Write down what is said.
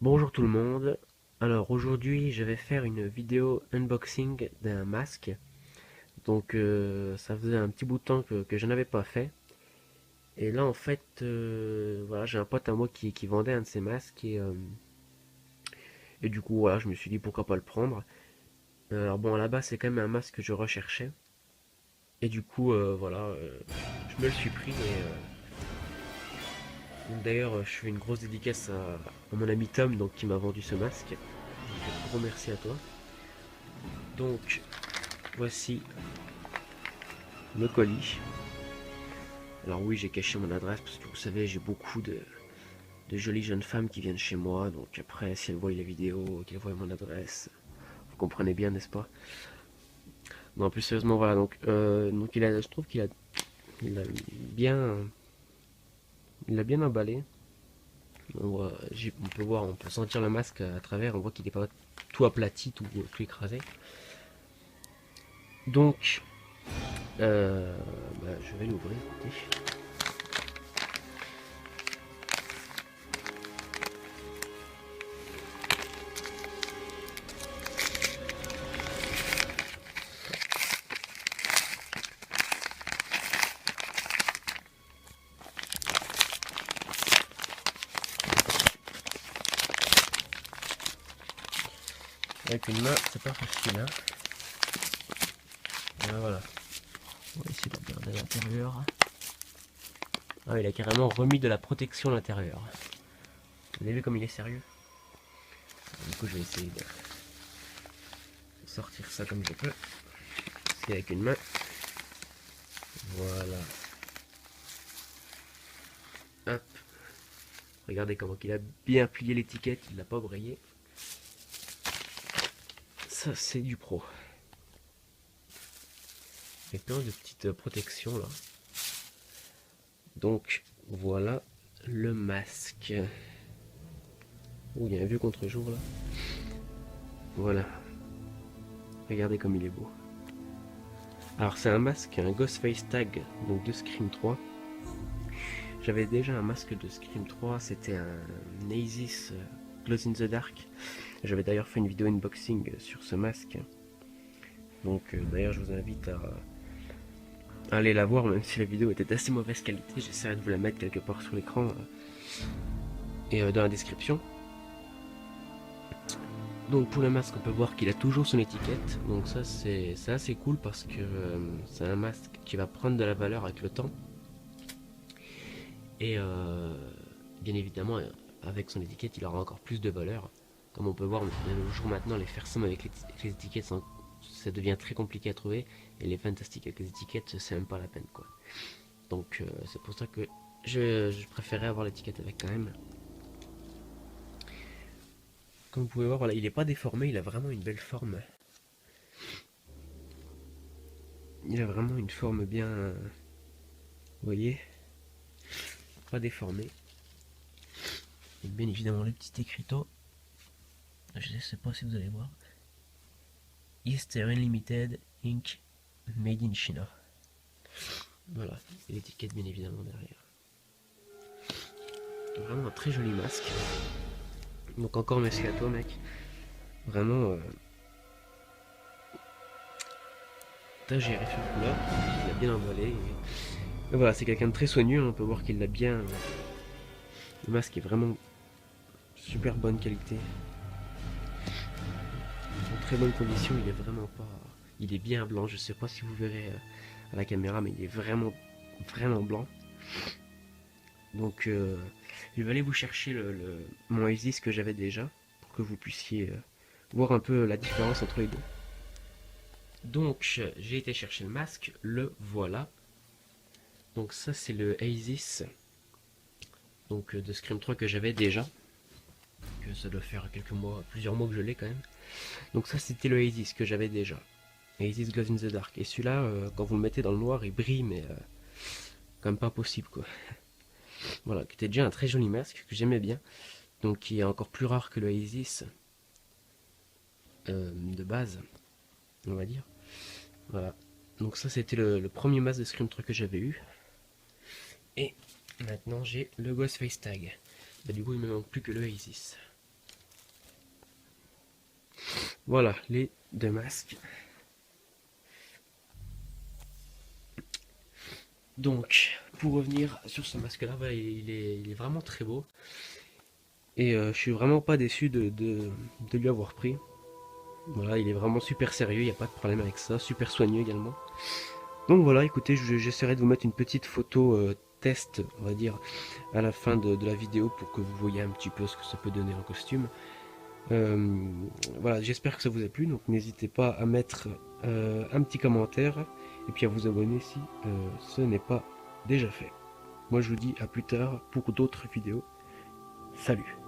Bonjour tout le monde. Alors aujourd'hui je vais faire une vidéo unboxing d'un masque. Donc ça faisait un petit bout de temps que je n'avais pas fait. Et là en fait voilà, j'ai un pote à moi qui vendait un de ces masques et du coup voilà, je me suis dit pourquoi pas le prendre. Alors bon, là-bas c'est quand même un masque que je recherchais. Et du coup voilà, je me le suis pris. Donc d'ailleurs je fais une grosse dédicace à mon ami Tom, donc, qui m'a vendu ce masque. Donc un gros merci à toi. Donc voici le colis. Alors oui, j'ai caché mon adresse parce que vous savez, j'ai beaucoup de jolies jeunes femmes qui viennent chez moi. Donc après, si elles voient les vidéos, qu'elles voient mon adresse, vous comprenez bien, n'est-ce pas? Non, plus sérieusement, voilà. Donc je trouve il a bien, il a bien emballé. On peut voir, on peut sentir le masque à travers. On voit qu'il n'est pas tout aplati, tout écrasé. Donc, je vais l'ouvrir. Écoutez. Avec une main, c'est pas facile, hein. Voilà. On va essayer de regarder l'intérieur. Ah, il a carrément remis de la protection à l'intérieur. Vous avez vu comme il est sérieux? Du coup, je vais essayer de sortir ça comme je peux. C'est avec une main. Voilà. Hop. Regardez comment il a bien plié l'étiquette, il l'a pas brayé. Ça, c'est du pro. Il y a plein de petites protections là. Donc, voilà le masque. Oh, il y a un vieux contre-jour là. Voilà. Regardez comme il est beau. Alors, c'est un masque, un Ghostface Tag, donc de Scream 3. J'avais déjà un masque de Scream 3, c'était un Aegis Glow in the Dark. J'avais d'ailleurs fait une vidéo unboxing sur ce masque. Donc d'ailleurs je vous invite à aller la voir, même si la vidéo était d'assez mauvaise qualité. J'essaierai de vous la mettre quelque part sur l'écran et dans la description. Donc pour le masque, on peut voir qu'il a toujours son étiquette. Donc ça c'est assez cool parce que c'est un masque qui va prendre de la valeur avec le temps. Et bien évidemment, avec son étiquette, il aura encore plus de valeur. Comme on peut voir, le jour maintenant, les Fersum avec les étiquettes, ça devient très compliqué à trouver. Et les fantastiques avec les étiquettes, c'est même pas la peine, quoi. Donc c'est pour ça que je préférais avoir l'étiquette avec quand même. Comme vous pouvez voir, voilà, il n'est pas déformé, il a vraiment une belle forme. Il a vraiment une forme bien, vous voyez, pas déformé. Et bien évidemment le petit écriteau. Je ne sais pas si vous allez voir. Easter Unlimited Inc. Made in China. Voilà, et l'étiquette bien évidemment derrière. Vraiment un très joli masque. Donc encore merci à toi mec. Vraiment, t'as géré ce coup-là. Il a bien emballé. Et voilà, c'est quelqu'un de très soigneux. On peut voir qu'il l'a bien. Le masque est vraiment super bonne qualité. En très bonne condition. Il est vraiment pas. Il est bien blanc. Je sais pas si vous verrez à la caméra, mais il est vraiment, vraiment blanc. Donc, je vais aller vous chercher mon Isis que j'avais déjà pour que vous puissiez voir un peu la différence entre les deux. Donc, j'ai été chercher le masque, le voilà. Donc ça, c'est le Isis donc de Scream 3 que j'avais déjà. Que ça doit faire quelques mois, plusieurs mois que je l'ai quand même. Donc ça, c'était le Isis que j'avais déjà. Isis Glows in the Dark. Et celui-là, quand vous le mettez dans le noir, il brille, mais quand même pas possible quoi. Voilà, qui était déjà un très joli masque que j'aimais bien. Donc qui est encore plus rare que le Isis de base, on va dire. Voilà. Donc ça, c'était le premier masque de Scream 3 que j'avais eu. Et maintenant, j'ai le Ghostface Tag. Bah, du coup, il me manque plus que le Isis. Voilà, les deux masques. Donc, pour revenir sur ce masque-là, voilà, il est vraiment très beau. Et je suis vraiment pas déçu de lui avoir pris. Voilà, il est vraiment super sérieux, il n'y a pas de problème avec ça. Super soigneux également. Donc voilà, écoutez, j'essaierai de vous mettre une petite photo test, on va dire, à la fin de la vidéo pour que vous voyez un petit peu ce que ça peut donner en costume. Euh, voilà, j'espère que ça vous a plu, donc n'hésitez pas à mettre un petit commentaire et puis à vous abonner si ce n'est pas déjà fait. Moi je vous dis à plus tard pour d'autres vidéos. Salut!